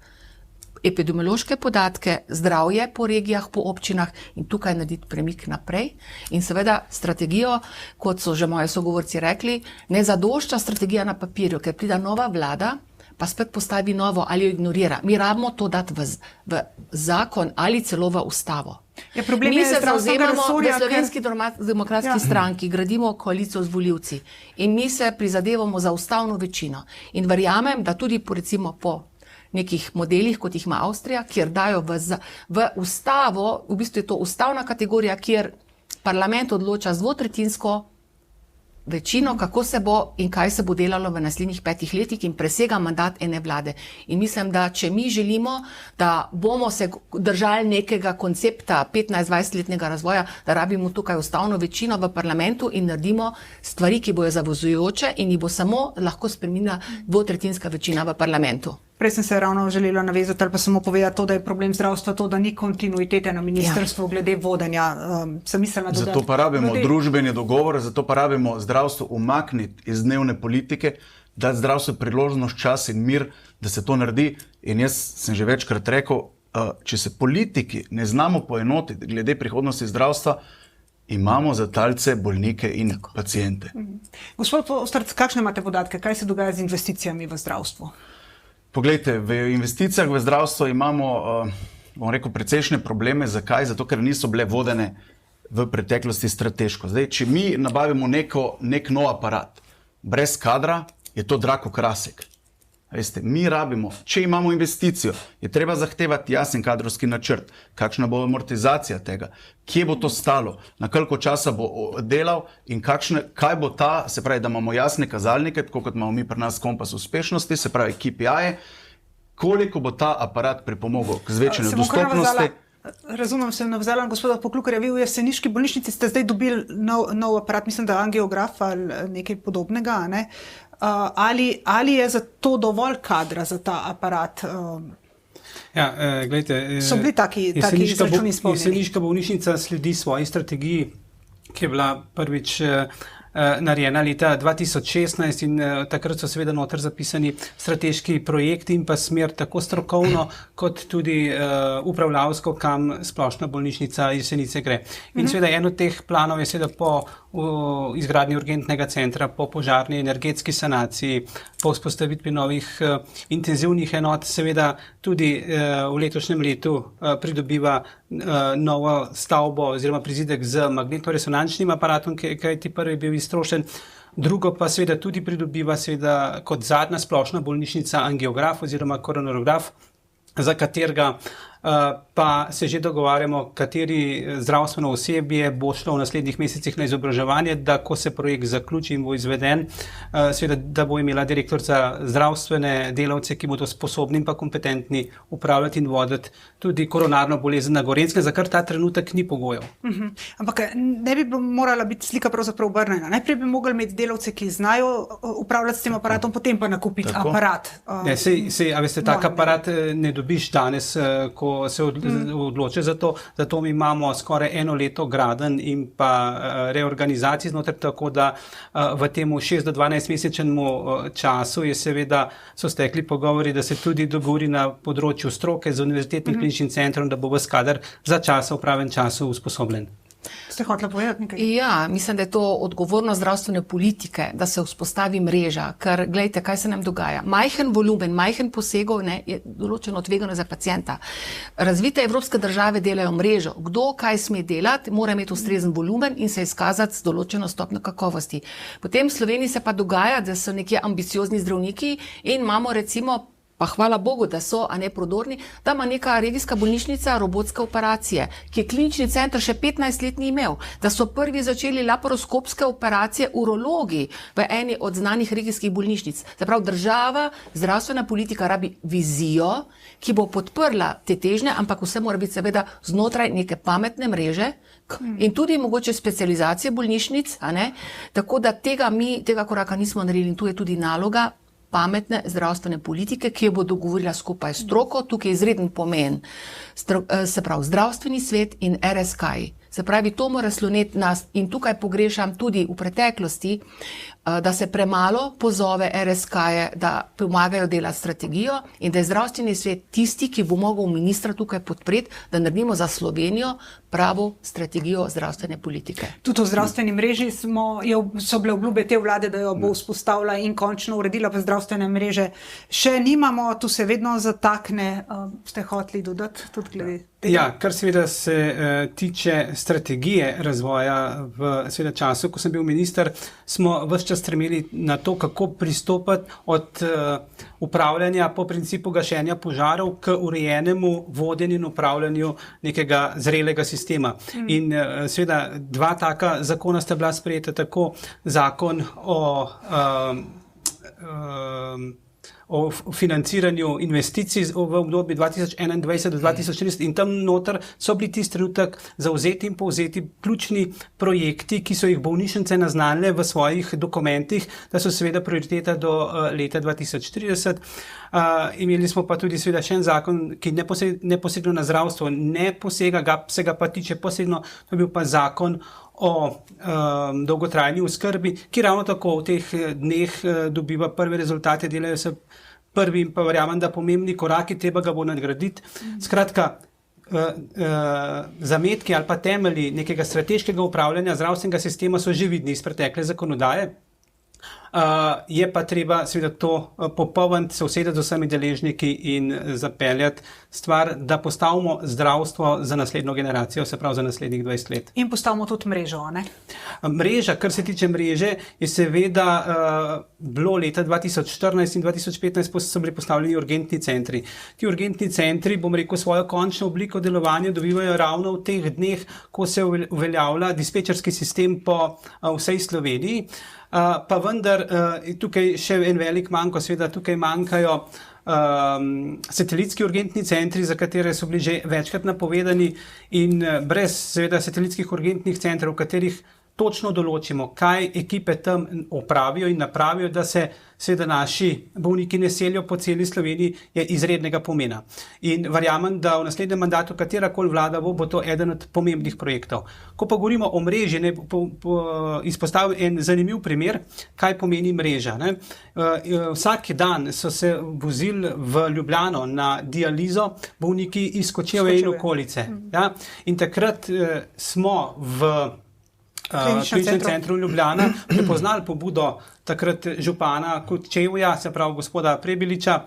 epidemiološke podatke, zdravje po regijah, po občinah in tukaj narediti premik naprej. In seveda strategijo, kot so že moji sogovorci rekli, ne zadošča strategija na papirju, ker pride nova vlada, pa spet postavi novo ali jo ignorira. Mi rabimo to dati v zakon ali celo v ustavo. Mi se zavzemamo v Slovenski demokratski stranki, gradimo koalicijo z volivci in mi se prizadevamo za ustavno večino. In verjamem, da tudi recimo po nekih modelih, kot jih ima Avstrija, kjer dajo v ustavo, v bistvu je to ustavna kategorija, kjer parlament odloča z dvotretjinsko večino, kako se bo in kaj se bo delalo v naslednjih 5 letih in presega mandat ene vlade. In mislim, da če mi želimo, da bomo se držali nekega koncepta 15-20-letnega razvoja, da rabimo tukaj ustavno večino v parlamentu in naredimo stvari, ki bojo zavezujoče in jih bo samo lahko spremenila dvotretjinska večina v parlamentu. Prej sem se ravno želela navezati ali pa samo povedati to, da je problem zdravstva to, da ni kontinuitete na ministrstvu glede vodenja. Sem mislila dodati. Zato pa rabimo družbeni dogovor, zato pa rabimo zdravstvo umakniti iz dnevne politike, dati zdravstvo priložnost, čas in mir, da se to naredi. In jaz sem že večkrat rekel, če se politiki ne znamo poenotiti glede prihodnosti zdravstva, imamo za talce bolnike in pacijente. Gospod Ostrc, kakšne imate podatke? Kaj se dogaja z investicijami v zdravstvu? Poglejte, v investicijah v zdravstvo imamo, bom rekel, precejšnje probleme. Zakaj? Zato, ker niso bile vodene v preteklosti strateško. Zdaj, če mi nabavimo nek nov aparat, brez kadra, je to drag okrasek. Veste, mi rabimo, če imamo investicijo, je treba zahtevati jasen kadrovski načrt, kakšna bo amortizacija tega, kje bo to stalo, na koliko časa bo delal in kaj bo ta, se pravi, da imamo jasne kazalnike, tako kot imamo mi pri nas kompas uspešnosti, se pravi KPI-je, koliko bo ta aparat pripomogel k zvečanju dostopnosti. Razumem, sem navzala gospoda Poklukarja, vi v jeseniški bolnišnici ste zdaj dobili nov aparat, mislim, da angiograf ali nekaj podobnega, ne? Ali je za to dovolj kadra za ta aparat? Ja, gledajte, so bili taki izračuni izpolnjeni? Jeseniška bolnišnica sledi svoji strategiji, ki je bila prvič narejena leta 2016 in takrat so seveda noter zapisani strateški projekti in pa smer tako strokovno kot tudi upravljavsko, kam splošna bolnišnica Jesenice gre. In seveda en od teh planov je seveda po izgradnji urgentnega centra, po požarni energetski sanaciji, po vzpostavitvi novih intenzivnih enot, seveda tudi v letošnjem letu pridobiva novo stavbo oziroma prizidek z magnetno-resonančnim aparatom, kajti prvi je bil iztrošen. Drugo pa seveda tudi pridobiva seveda kot zadnja splošna bolnišnica angiograf oziroma koronarograf, za katerega pa se že dogovarjamo, kateri zdravstveno osebje bo šlo v naslednjih mesecih na izobraževanje, da ko se projekt zaključi in bo izveden, seveda, da bo imela direktor za zdravstvene delavce, ki bodo sposobni in pa kompetentni upravljati in voditi tudi koronarno bolezen na Gorenjskem, za kar ta trenutek ni pogojev. Ampak ne bi morala biti slika pravzaprav obrnjena. Najprej bi mogli imeti delavce, ki znajo upravljati s tem aparatom, potem pa nakupiti aparat. A veste, tak aparat ne dobiš danes, ko se odloči za to. Zato mi imamo skoraj 1 leto gradenj in pa reorganizacij znotraj, tako da v temu 6 do 12 mesečnemu času so stekli pogovori, da se tudi dogovori na področju stroke z univerzitetnim kliničnim centrom, da bo ves kader za časa v pravem času usposobljen. Ste hotela povedati nekaj? Ja, mislim, da je to odgovornost zdravstvene politike, da se vzpostavi mreža, ker gledajte, kaj se nam dogaja. Majhen volumen, majhen posegov je določeno tvegano za pacienta. Razvite evropske države delajo mrežo. Kdo kaj sme delati, mora imeti ustrezen volumen in se izkazati z določeno stopnjo kakovosti. Potem v Sloveniji se pa dogaja, da so nekje ambiciozni zdravniki in imamo recimo pa hvala Bogu, da so, a ne prodorni, da ima neka regijska bolnišnica robotske operacije, ki je klinični center še 15 let ni imel, da so prvi začeli laparoskopske operacije urologi v eni od znanih regijskih bolnišnic. Zaprav država, zdravstvena politika rabi vizijo, ki bo podprla te težnje, ampak vse mora biti seveda znotraj neke pametne mreže in tudi mogoče specializacije bolnišnic, a ne? Tako da tega koraka nismo naredili in tu je tudi naloga pametne zdravstvene politike, ki jo bo dogovorila skupaj s stroko. Tukaj je izreden pomen, se pravi zdravstveni svet in RSK. Se pravi, to mora sloneti nas in tukaj pogrešam tudi v preteklosti, da se premalo pozove RSK-je, da pomagajo delati strategijo in da je zdravstveni svet tisti, ki bo mogel ministra tukaj podpreti, da naredimo za Slovenijo pravo strategijo zdravstvene politike. Tudi v zdravstveni mreži so bile obljube te vlade, da jo bo vzpostavila in končno uredila pa zdravstvene mreže. Še nimamo, tu se vedno zatakne, ste hoteli dodati tudi glede tega? Ja, kar seveda se tiče strategije razvoja v seveda času, ko sem bil minister, smo ves čas stremeli na to, kako pristopati od upravljanja po principu gašenja požarov k urejenemu vodenju in upravljanju nekega zrelega sistema. In seveda dva taka zakona sta bila sprejeta, tako zakon o financiranju investicij v obdobju 2021 do 2030 in tam noter so bili tisti trenutek zauzeti in povzeti ključni projekti, ki so jih bolnišnice naznanile v svojih dokumentih, da so seveda prioriteta do leta 2030. Imeli smo pa tudi seveda še en zakon, ki neposredno na zdravstvo ne posega, se ga pa tiče posebno, to je bil pa zakon o dolgotrajni oskrbi, ki ravno tako v teh dneh dobiva prve rezultate, delajo se prvi in pa verjamem, da pomembni koraki, treba ga bo nadgraditi. Skratka, zametki ali pa temelji nekega strateškega upravljanja zdravstvenega sistema so že vidni iz pretekle zakonodaje. Je pa treba seveda to popolniti, se usedeti z vsemi deležniki in zapeljati stvar, da postavimo zdravstvo za naslednjo generacijo, se pravi za naslednjih 20 let. In postavimo tudi mrežo, ne? Mreža, kar se tiče mreže, je seveda bilo leta 2014 in 2015 so bili postavljeni urgentni centri. Ti urgentni centri, bom rekel, svojo končno obliko delovanja dobivajo ravno v teh dneh, ko se uveljavlja dispečerski sistem po vsej Sloveniji. Pa vendar tukaj še en velik manjko, seveda tukaj manjkajo satelitski urgentni centri, za katere so bili že večkrat napovedani in brez seveda satelitskih urgentnih centrov, v katerih točno določimo, kaj ekipe tam opravijo in napravijo, da se seveda naši bolniki ne selijo po celi Sloveniji, je izrednega pomena. In verjamem, da v naslednjem mandatu katerakoli vlada bo to eden od pomembnih projektov. Ko pa govorimo o mreži, ne izpostavim en zanimiv primer, kaj pomeni mreža. Ne? Vsak dan so se vozili v Ljubljano na dializo bolniki iz Kočevja in okolice. Ja? In takrat smo v kliničnem centru Ljubljana prepoznali pobudo takrat župana Kočevja, se pravi gospoda Prebiliča,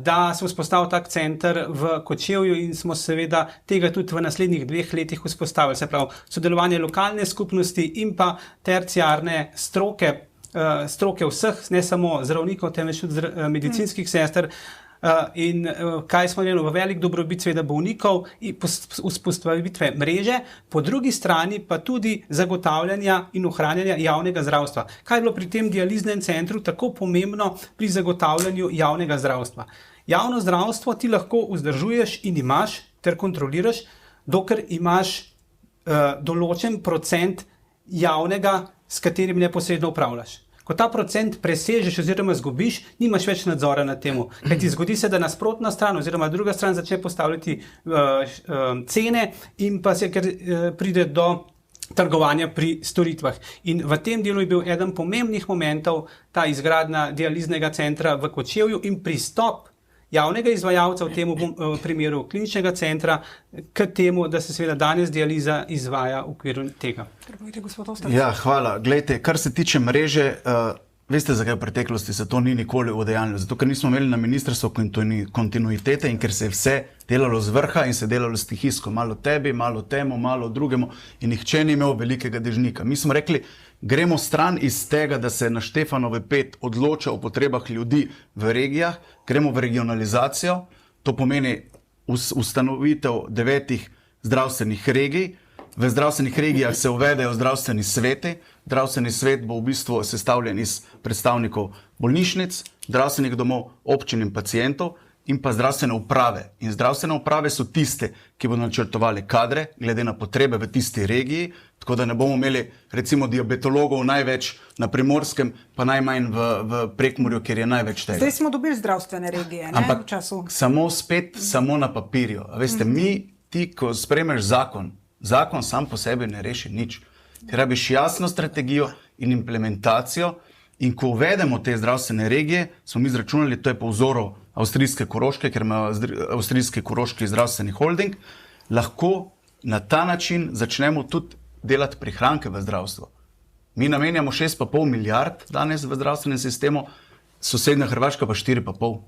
da se vzpostavil tak center v Kočevju in smo seveda tega tudi v naslednjih 2 letih vzpostavili. Se pravi sodelovanje lokalne skupnosti in pa terciarne stroke vseh, ne samo zdravnikov, temveč tudi medicinskih sester. In kaj smo naredili v velik dobrobit seveda bolnikov in vzpostavitve mreže, po drugi strani pa tudi zagotavljanja in ohranjanja javnega zdravstva. Kaj je bilo pri tem dializnem centru tako pomembno pri zagotavljanju javnega zdravstva? Javno zdravstvo ti lahko vzdržuješ in imaš ter kontroliraš, dokler imaš določen procent javnega, s katerim neposredno upravljaš. Ko ta procent presežeš oziroma zgubiš, nimaš več nadzora nad temu. Kaj ti zgodi se, da nasprotna stran oziroma druga stran začne postavljati cene in pa se pride do trgovanja pri storitvah. In v tem delu je bil eden pomembnih momentov ta izgradnja dializnega centra v Kočevju in pristop javnega izvajalca, v tem primeru kliničnega centra, k temu, da se seveda danes dializa izvaja v okviru tega. Ja, hvala. Glejte, kar se tiče mreže, veste, zakaj v preteklosti se to ni nikoli udejanjilo? Zato, ker nismo imeli na ministrstvu kontinuitete in ker se je vse delalo z vrha in se delalo stihijsko. Malo tebi, malo temu, malo drugemu in nihče ni imel velikega dežnika. Mi smo rekli, gremo stran iz tega, da se na Štefanove 5 odloča o potrebah ljudi v regijah, gremo v regionalizacijo, to pomeni ustanovitev 9 zdravstvenih regij. V zdravstvenih regijah se uvedejo zdravstveni sveti. Zdravstveni svet bo v bistvu sestavljen iz predstavnikov bolnišnic, zdravstvenih domov, občin in pacientov in pa zdravstvene uprave. In zdravstvene uprave so tiste, ki bodo načrtovali kadre glede na potrebe v tisti regiji, tako da ne bomo imeli recimo diabetologov največ na Primorskem, pa najmanj v Prekmurju, kjer je največ tega. Zdaj smo dobili zdravstvene regije, ne? Ampak V času. samo na papirju. A veste, ti, ko sprejmeš zakon sam po sebi ne reši nič. Ti rabiš jasno strategijo in implementacijo in ko uvedemo te zdravstvene regije, smo mi izračunali, to je po vzoru avstrijske Koroške, ker ima avstrijski Koroški zdravstveni holding, lahko na ta način začnemo tudi delati prihranke v zdravstvo. Mi namenjamo 6,5 milijard danes v zdravstvenem sistemu, sosednja Hrvaška pa 4,5.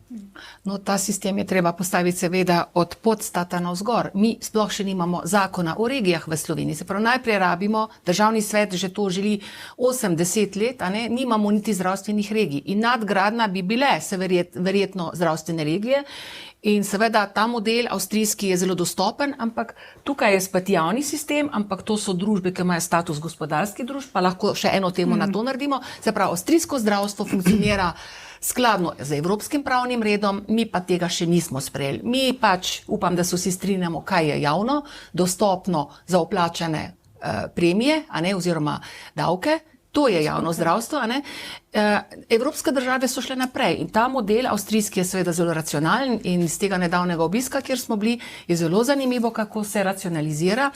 No, ta sistem je treba postaviti seveda od podstata navzgor. Mi sploh še nimamo zakona o regijah v Sloveniji. Se pravi, najprej rabimo, državni svet že to želi 8-10 let, a ne, nimamo niti zdravstvenih regij. In nadgradnja bi bile verjetno zdravstvene regije. In seveda ta model avstrijski je zelo dostopen, ampak tukaj je spet javni sistem, ampak to so družbe, ki imajo status gospodarskih družb, pa lahko še eno temo na to naredimo. Se pravi, avstrijsko zdravstvo funkcionira skladno z evropskim pravnim redom, mi pa tega še nismo sprejeli. Mi pač, upam, da se vsi strinjamo, kaj je javno, dostopno za vplačane premije, a ne, oziroma davke. To je javno zdravstvo, a ne. Evropske države so šle naprej in ta model avstrijski je seveda zelo racionalen in iz tega nedavnega obiska, kjer smo bili, je zelo zanimivo, kako se racionalizira.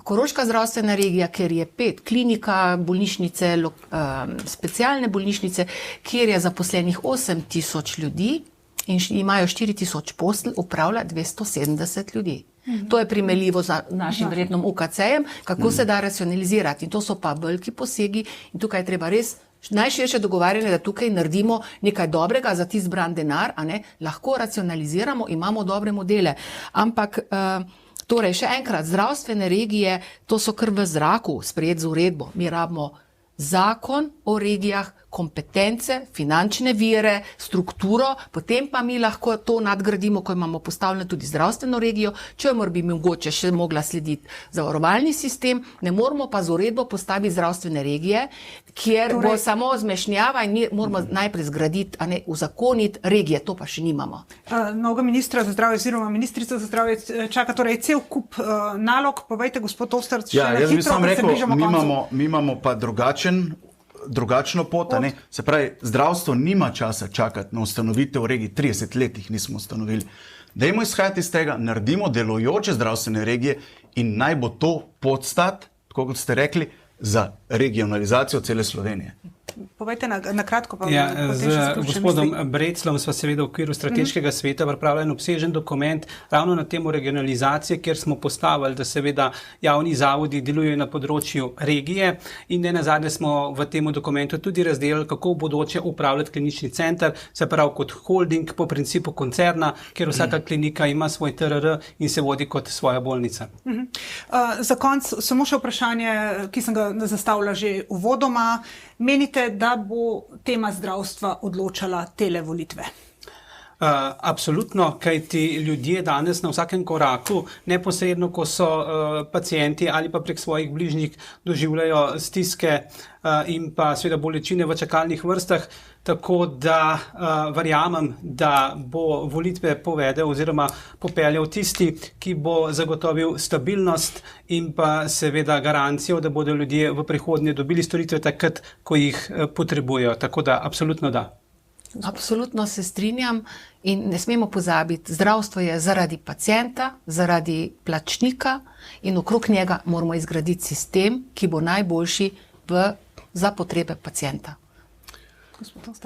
Koroška zdravstvena regija, kjer je 5 klinika, bolnišnice, specialne bolnišnice, kjer je zaposlenih 8,000 ljudi in imajo 4,000 postelj, upravlja 270 ljudi. To je primerljivo z našim vrednom UKC-jem, kako se da racionalizirati. In to so pa veliki posegi in tukaj je treba res najširše dogovarjanje, da tukaj naredimo nekaj dobrega za tisti zbran denar, a ne, lahko racionaliziramo, imamo dobre modele. Ampak, torej, še enkrat, zdravstvene regije, to so kar v zraku, sprejet z uredbo. Mi rabimo zakon o regijah, kompetence, finančne vire, strukturo, potem pa mi lahko to nadgradimo, ko imamo postavljeno tudi zdravstveno regijo, če bi mogoče še mogla slediti zavarovalni sistem, ne moramo pa z uredbo postaviti zdravstvene regije, kjer bo samo zmešnjava in mi moramo najprej zgraditi, a ne uzakoniti regije, to pa še nimamo. Novega ministra za zdravje oziroma ministrica za zdravje čaka torej cel kup nalog. Povejte, gospod Ostrc, še na hitro, ker se bližamo koncu. Mi imamo pa drugačno pot, a ne. Se pravi, zdravstvo nima časa čakati na ustanovitev regij, 30 let jih nismo ustanovili. Dajmo izhajati iz tega, naredimo delujoče zdravstvene regije in naj bo to podstat, tako kot ste rekli, za regionalizacijo cele Slovenije. Povejte na kratko. Pa z gospodom Breclom sva seveda v okviru strateškega sveta pripravila en obsežen dokument ravno na temo regionalizacije, kjer smo postavili, da seveda javni zavodi delujejo na področju regije in nenazadnje smo v tem dokumentu tudi razdelili, kako v bodoče upravljati klinični center, se pravi kot holding po principu koncerna, kjer vsaka klinika ima svoj TRR in se vodi kot svoja bolnica. Za konec samo še vprašanje, ki sem ga zastavila že uvodoma. Menite, da bo tema zdravstva odločala tele volitve? Absolutno, kaj ti ljudje danes na vsakem koraku, neposredno, ko so pacienti ali pa prek svojih bližnjih doživljajo stiske in pa seveda bolečine v čakalnih vrstah, tako da verjamem, da bo volitve povedal oziroma popeljal tisti, ki bo zagotovil stabilnost in pa seveda garancijo, da bodo ljudje v prihodnje dobili storitve takrat, ko jih potrebujejo. Tako da absolutno da. Absolutno se strinjam in ne smemo pozabiti, zdravstvo je zaradi pacienta, zaradi plačnika in okrog njega moramo izgraditi sistem, ki bo najboljši za potrebe pacienta.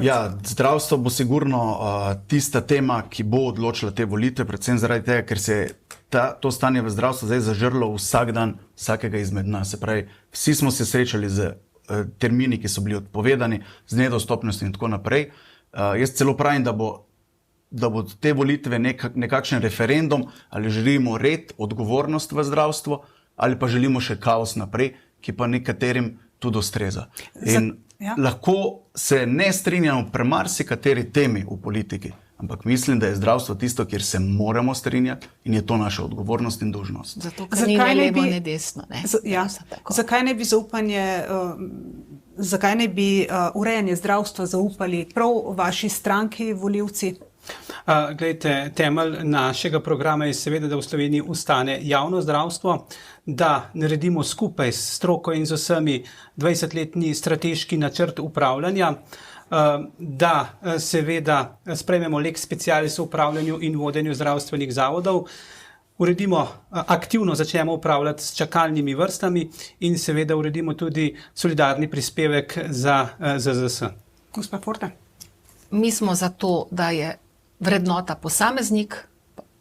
Ja, zdravstvo bo sigurno tista tema, ki bo odločila te volitve, predvsem zaradi tega, ker se to stanje v zdravstvu zdaj zažrlo vsak dan vsakega izmed nas. Se pravi, vsi smo se srečali z termini, ki so bili odpovedani, z nedostopnostjo in tako naprej. Jaz celo pravim, da bo te volitve nekakšen referendum, ali želimo red, odgovornost v zdravstvu, ali pa želimo še kaos naprej, ki pa nekaterim tudi ustreza. In lahko se ne strinjamo pri marsikateri temi v politiki, ampak mislim, da je zdravstvo tisto, kjer se moramo strinjati in je to naša odgovornost in dolžnost. Zato, ker ni ne levo, ne desno. Ne? Zakaj ne bi zaupanje, zakaj ne bi urejanje zdravstva zaupali prav vaši stranki, volivci? Glejte, temelj našega programa je seveda, da v Sloveniji ustane javno zdravstvo, da naredimo skupaj s stroko in z vsemi 20-letni strateški načrt upravljanja, da seveda sprejmemo lex specialis o upravljanju in vodenju zdravstvenih zavodov, uredimo, aktivno začnemo upravljati s čakalnimi vrstami in seveda uredimo tudi solidarni prispevek za ZZS. Gospa Forte. Mi smo za to, da je vrednota posameznik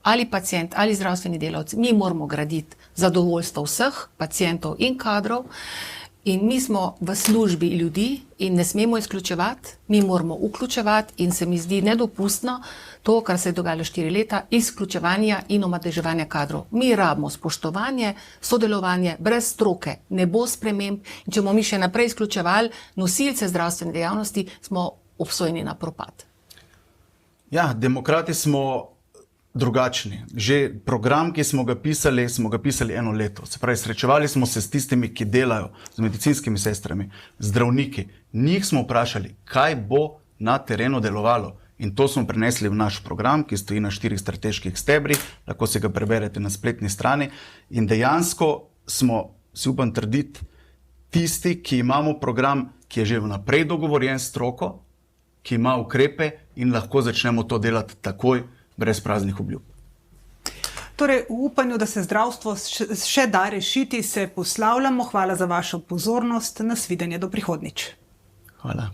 ali pacient ali zdravstveni delavci. Mi moramo graditi zadovoljstvo vseh pacientov in kadrov in mi smo v službi ljudi in ne smemo izključevati, mi moramo vključevati in se mi zdi nedopustno to, kar se je dogajalo 4 leta, izključevanja in omadeževanja kadrov. Mi rabimo spoštovanje, sodelovanje, brez stroke ne bo sprememb in če bomo mi še naprej izključevali nosilce zdravstvene dejavnosti, smo obsojeni na propad. Ja, demokrati smo drugačni. Že program, ki smo ga pisali 1 leto. Se pravi, srečevali smo se s tistimi, ki delajo, z medicinskimi sestrami, zdravniki. Njih smo vprašali, kaj bo na terenu delovalo. In to smo prenesli v naš program, ki stoji na 4 strateških stebrih, lahko si ga preberete na spletni strani. In dejansko smo, si upam trditi, tisti, ki imamo program, ki je že vnaprej dogovorjen s stroko, ki ima ukrepe in lahko začnemo to delati takoj, brez praznih obljub. Torej, v upanju, da se zdravstvo še da rešiti, se poslavljamo. Hvala za vašo pozornost. Nasvidenje do prihodnjič. Hvala.